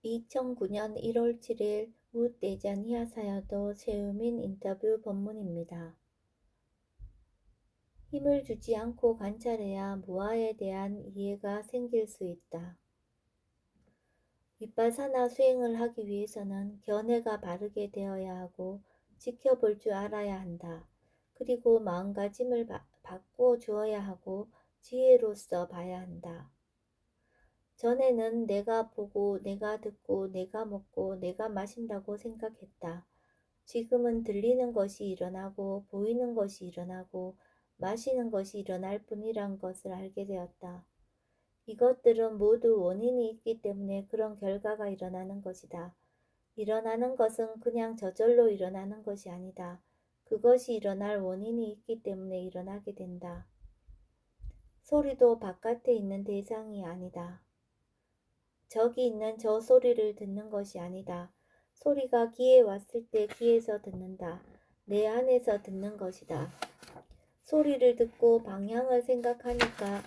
2009년 1월 7일 무대잔이하사야도 최유민 인터뷰 본문입니다. 힘을 주지 않고 관찰해야 무아에 대한 이해가 생길 수 있다. 윗바사나 수행을 하기 위해서는 견해가 바르게 되어야 하고 지켜볼 줄 알아야 한다. 그리고 마음가짐을 바꿔 주어야 하고 지혜로써 봐야 한다. 전에는 내가 보고 내가 듣고 내가 먹고 내가 마신다고 생각했다. 지금은 들리는 것이 일어나고 보이는 것이 일어나고 마시는 것이 일어날 뿐이란 것을 알게 되었다. 이것들은 모두 원인이 있기 때문에 그런 결과가 일어나는 것이다. 일어나는 것은 그냥 저절로 일어나는 것이 아니다. 그것이 일어날 원인이 있기 때문에 일어나게 된다. 소리도 바깥에 있는 대상이 아니다. 저기 있는 저 소리를 듣는 것이 아니다. 소리가 귀에 왔을 때 귀에서 듣는다. 내 안에서 듣는 것이다. 소리를 듣고 방향을 생각하니까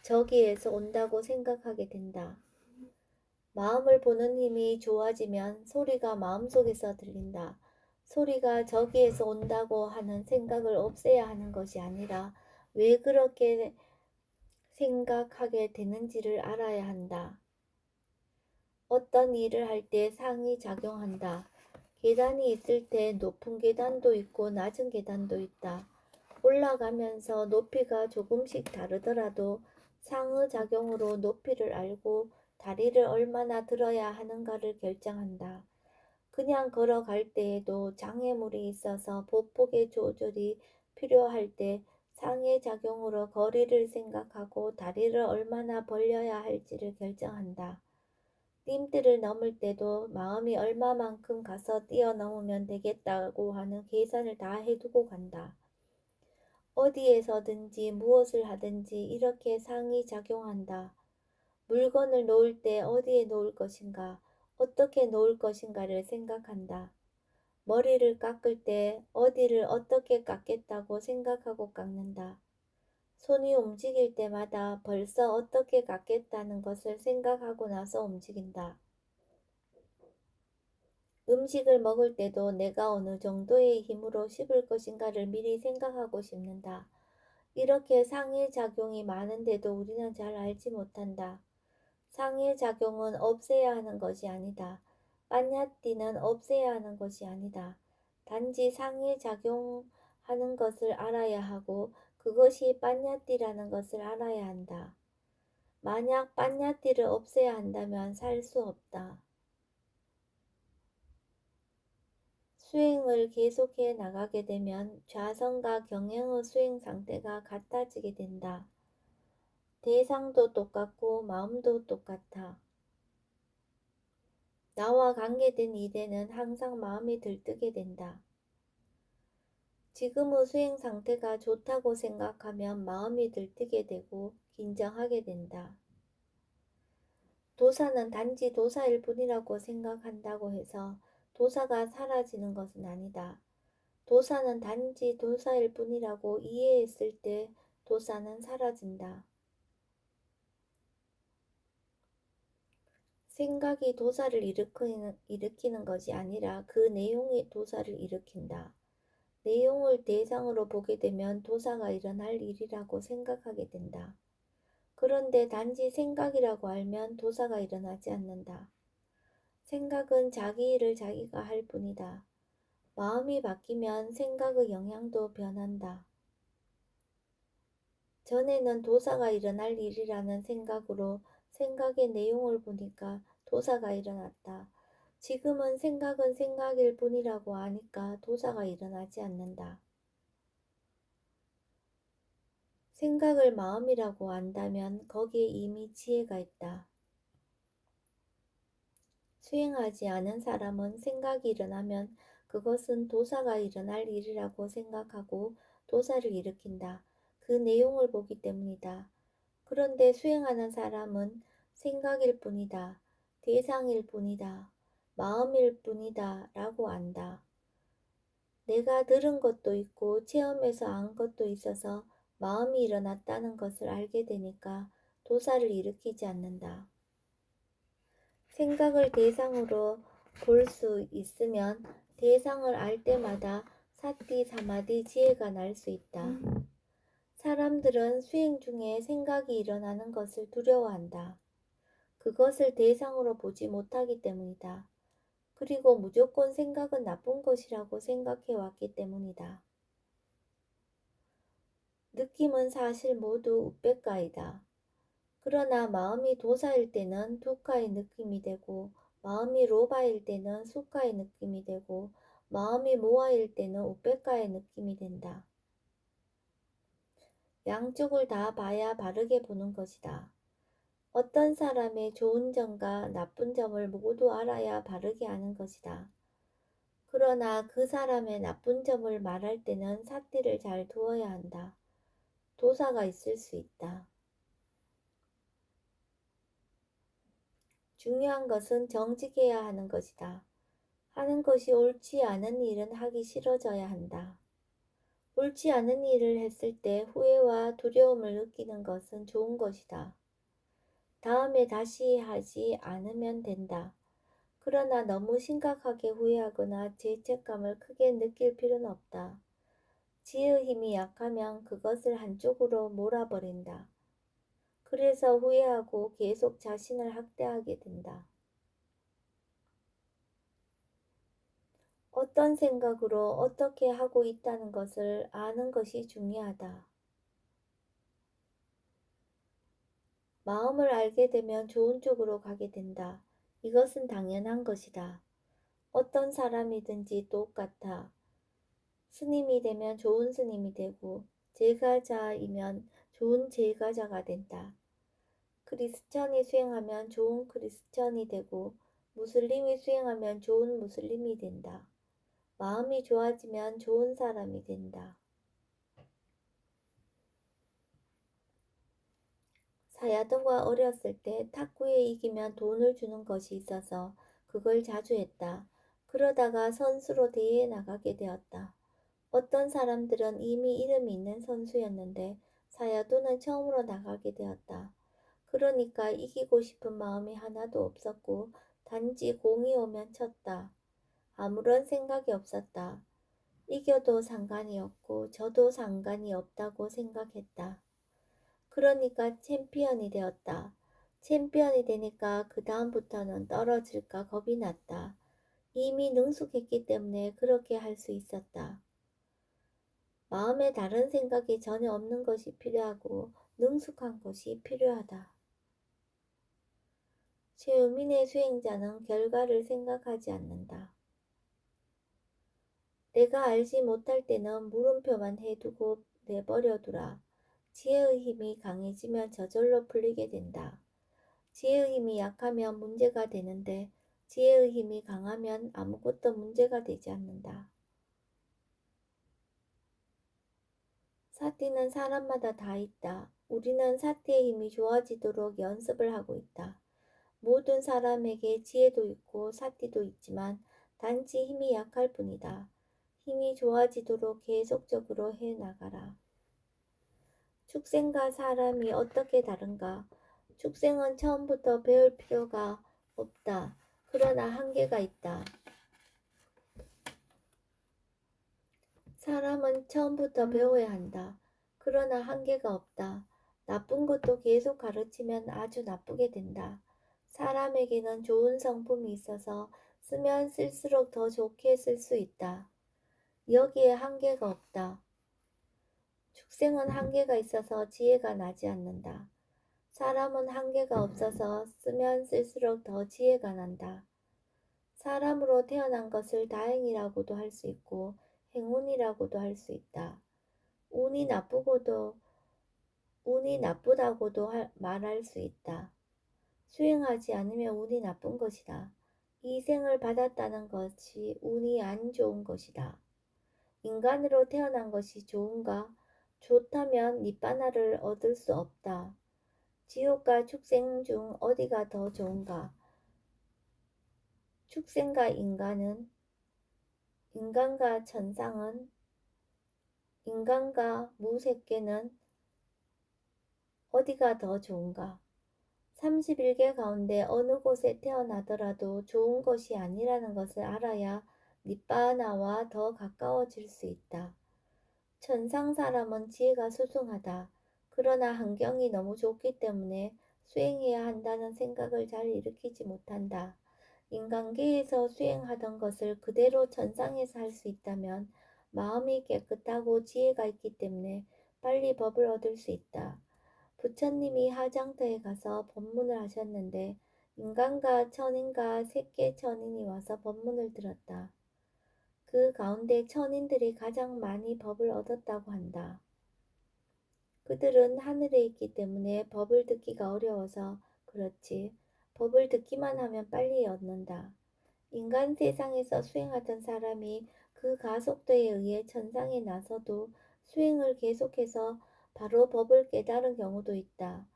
저기에서 온다고 생각하게 된다. 마음을 보는 힘이 좋아지면 소리가 마음속에서 들린다. 소리가 저기에서 온다고 하는 생각을 없애야 하는 것이 아니라 왜 그렇게 생각하게 되는지를 알아야 한다. 어떤 일을 할 때 상이작용한다. 계단이 있을 때 높은 계단도 있고 낮은 계단도 있다. 올라가면서 높이가 조금씩 다르더라도 상호작용으로 높이를 알고 다리를 얼마나 들어야 하는가를 결정한다. 그냥 걸어갈 때에도 장애물이 있어서 보폭의 조절이 필요할 때 상해작용으로 거리를 생각하고 다리를 얼마나 벌려야 할지를 결정한다. 림들을 넘을 때도 마음이 얼마만큼 가서 뛰어넘으면 되겠다고 하는 계산을 다 해두고 간다. 어디에서든지 무엇을 하든지 이렇게 상이작용한다. 물건을 놓을 때 어디에 놓을 것인가, 어떻게 놓을 것인가를 생각한다. 머리를 깎을 때 어디를 어떻게 깎겠다고 생각하고 깎는다. 손이 움직일 때마다 벌써 어떻게 깎겠다는 것을 생각하고 나서 움직인다. 음식을 먹을 때도 내가 어느 정도의 힘으로 씹을 것인가를 미리 생각하고 씹는다. 이렇게 상해작용이 많은데도 우리는 잘 알지 못한다. 상해작용은 없애야 하는 것이 아니다. 빠냐띠는 없애야 하는 것이 아니다. 단지 상해작용하는 것을 알아야 하고 그것이 빠냐띠라는 것을 알아야 한다. 만약 빠냐띠를 없애야 한다면 살 수 없다. 수행을 계속해 나가게 되면 좌선과 경행의 수행 상태가 같아지게 된다. 대상도 똑같고 마음도 똑같아. 나와 관계된 일에는 항상 마음이 들뜨게 된다. 지금의 수행 상태가 좋다고 생각하면 마음이 들뜨게 되고 긴장하게 된다. 도사는 단지 도사일 뿐이라고 생각한다고 해서 도사가 사라지는 것은 아니다. 도사는 단지 도사일 뿐이라고 이해했을 때 도사는 사라진다. 생각이 도사를 일으키는 것이 아니라 그 내용이 도사를 일으킨다. 내용을 대상으로 보게 되면 도사가 일어날 일이라고 생각하게 된다. 그런데 단지 생각이라고 알면 도사가 일어나지 않는다. 생각은 자기 일을 자기가 할 뿐이다. 마음이 바뀌면 생각의 영향도 변한다. 전에는 도사가 일어날 일이라는 생각으로 생각의 내용을 보니까 도사가 일어났다. 지금은 생각은 생각일 뿐이라고 아니까 도사가 일어나지 않는다. 생각을 마음이라고 안다면 거기에 이미 지혜가 있다. 수행하지 않은 사람은 생각이 일어나면 그것은 도사가 일어날 일이라고 생각하고 도사를 일으킨다. 그 내용을 보기 때문이다. 그런데 수행하는 사람은 생각일 뿐이다. 대상일 뿐이다. 마음일 뿐이다. 라고 안다. 내가 들은 것도 있고 체험해서 안 것도 있어서 마음이 일어났다는 것을 알게 되니까 도사를 일으키지 않는다. 생각을 대상으로 볼 수 있으면 대상을 알 때마다 사티 사마디 지혜가 날 수 있다. 사람들은 수행 중에 생각이 일어나는 것을 두려워한다. 그것을 대상으로 보지 못하기 때문이다. 그리고 무조건 생각은 나쁜 것이라고 생각해 왔기 때문이다. 느낌은 사실 모두 우백가이다. 그러나 마음이 도사일 때는 두카의 느낌이 되고, 마음이 로바일 때는 수카의 느낌이 되고, 마음이 모아일 때는 우백가의 느낌이 된다. 양쪽을 다 봐야 바르게 보는 것이다. 어떤 사람의 좋은 점과 나쁜 점을 모두 알아야 바르게 아는 것이다. 그러나 그 사람의 나쁜 점을 말할 때는 삿대를 잘 두어야 한다. 도사가 있을 수 있다. 중요한 것은 정직해야 하는 것이다. 하는 것이 옳지 않은 일은 하기 싫어져야 한다. 옳지 않은 일을 했을 때 후회와 두려움을 느끼는 것은 좋은 것이다. 다음에 다시 하지 않으면 된다. 그러나 너무 심각하게 후회하거나 죄책감을 크게 느낄 필요는 없다. 지혜의 힘이 약하면 그것을 한쪽으로 몰아버린다. 그래서 후회하고 계속 자신을 학대하게 된다. 어떤 생각으로 어떻게 하고 있다는 것을 아는 것이 중요하다. 마음을 알게 되면 좋은 쪽으로 가게 된다. 이것은 당연한 것이다. 어떤 사람이든지 똑같아. 스님이 되면 좋은 스님이 되고, 제가자이면 좋은 제가자가 된다. 크리스천이 수행하면 좋은 크리스천이 되고, 무슬림이 수행하면 좋은 무슬림이 된다. 마음이 좋아지면 좋은 사람이 된다. 사야도가 어렸을 때 탁구에 이기면 돈을 주는 것이 있어서 그걸 자주 했다. 그러다가 선수로 대회에 나가게 되었다. 어떤 사람들은 이미 이름이 있는 선수였는데 사야도는 처음으로 나가게 되었다. 그러니까 이기고 싶은 마음이 하나도 없었고 단지 공이 오면 쳤다. 아무런 생각이 없었다. 이겨도 상관이 없고 져도 상관이 없다고 생각했다. 그러니까 챔피언이 되었다. 챔피언이 되니까 그 다음부터는 떨어질까 겁이 났다. 이미 능숙했기 때문에 그렇게 할 수 있었다. 마음에 다른 생각이 전혀 없는 것이 필요하고 능숙한 것이 필요하다. 최우민의 수행자는 결과를 생각하지 않는다. 내가 알지 못할 때는 물음표만 해두고 내버려두라. 지혜의 힘이 강해지면 저절로 풀리게 된다. 지혜의 힘이 약하면 문제가 되는데 지혜의 힘이 강하면 아무것도 문제가 되지 않는다. 사티는 사람마다 다 있다. 우리는 사티의 힘이 좋아지도록 연습을 하고 있다. 모든 사람에게 지혜도 있고 사티도 있지만 단지 힘이 약할 뿐이다. 힘이 좋아지도록 계속적으로 해나가라. 축생과 사람이 어떻게 다른가? 축생은 처음부터 배울 필요가 없다. 그러나 한계가 있다. 사람은 처음부터 배워야 한다. 그러나 한계가 없다. 나쁜 것도 계속 가르치면 아주 나쁘게 된다. 사람에게는 좋은 성품이 있어서 쓰면 쓸수록 더 좋게 쓸 수 있다. 여기에 한계가 없다. 축생은 한계가 있어서 지혜가 나지 않는다. 사람은 한계가 없어서 쓰면 쓸수록 더 지혜가 난다. 사람으로 태어난 것을 다행이라고도 할 수 있고 행운이라고도 할 수 있다. 운이 나쁘다고도 말할 수 있다. 수행하지 않으면 운이 나쁜 것이다. 이 생을 받았다는 것이 운이 안 좋은 것이다. 인간으로 태어난 것이 좋은가? 좋다면 니바나를 얻을 수 없다. 지옥과 축생 중 어디가 더 좋은가? 축생과 인간과 천상은, 인간과 무색계는 어디가 더 좋은가? 31개 가운데 어느 곳에 태어나더라도 좋은 것이 아니라는 것을 알아야 니바나와 더 가까워질 수 있다. 천상 사람은 지혜가 수승하다. 그러나 환경이 너무 좋기 때문에 수행해야 한다는 생각을 잘 일으키지 못한다. 인간계에서 수행하던 것을 그대로 천상에서 할 수 있다면 마음이 깨끗하고 지혜가 있기 때문에 빨리 법을 얻을 수 있다. 부처님이 하장터에 가서 법문을 하셨는데 인간과 천인과 셋계 천인이 와서 법문을 들었다. 그 가운데 천인들이 가장 많이 법을 얻었다고 한다. 그들은 하늘에 있기 때문에 법을 듣기가 어려워서 그렇지 법을 듣기만 하면 빨리 얻는다. 인간 세상에서 수행하던 사람이 그 가속도에 의해 천상에 나서도 수행을 계속해서 바로 법을 깨달은 경우도 있다.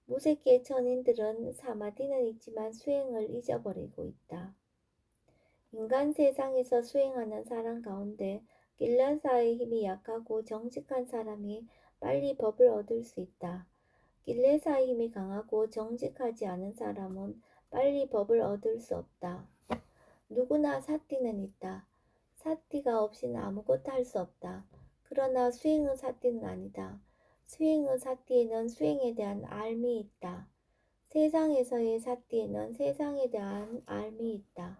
무색계 천인들은 사마디는 있지만 수행을 잊어버리고 있다. 인간 세상에서 수행하는 사람 가운데 길레사의 힘이 약하고 정직한 사람이 빨리 법을 얻을 수 있다. 길레사의 힘이 강하고 정직하지 않은 사람은 빨리 법을 얻을 수 없다. 누구나 사띠는 있다. 사띠가 없이는 아무것도 할 수 없다. 그러나 수행은 사띠는 아니다. 수행은 사띠에는 수행에 대한 알미 있다. 세상에서의 사띠에는 세상에 대한 알미 있다.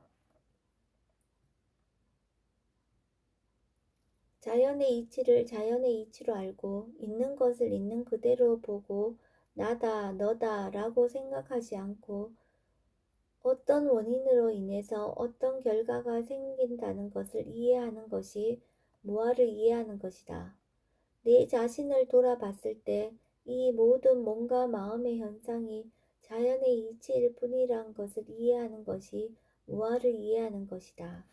자연의 이치를 자연의 이치로 알고 있는 것을 있는 그대로 보고 나다, 너다 라고 생각하지 않고 어떤 원인으로 인해서 어떤 결과가 생긴다는 것을 이해하는 것이 무아를 이해하는 것이다. 내 자신을 돌아봤을 때 이 모든 몸과 마음의 현상이 자연의 이치일 뿐이란 것을 이해하는 것이 무아를 이해하는 것이다.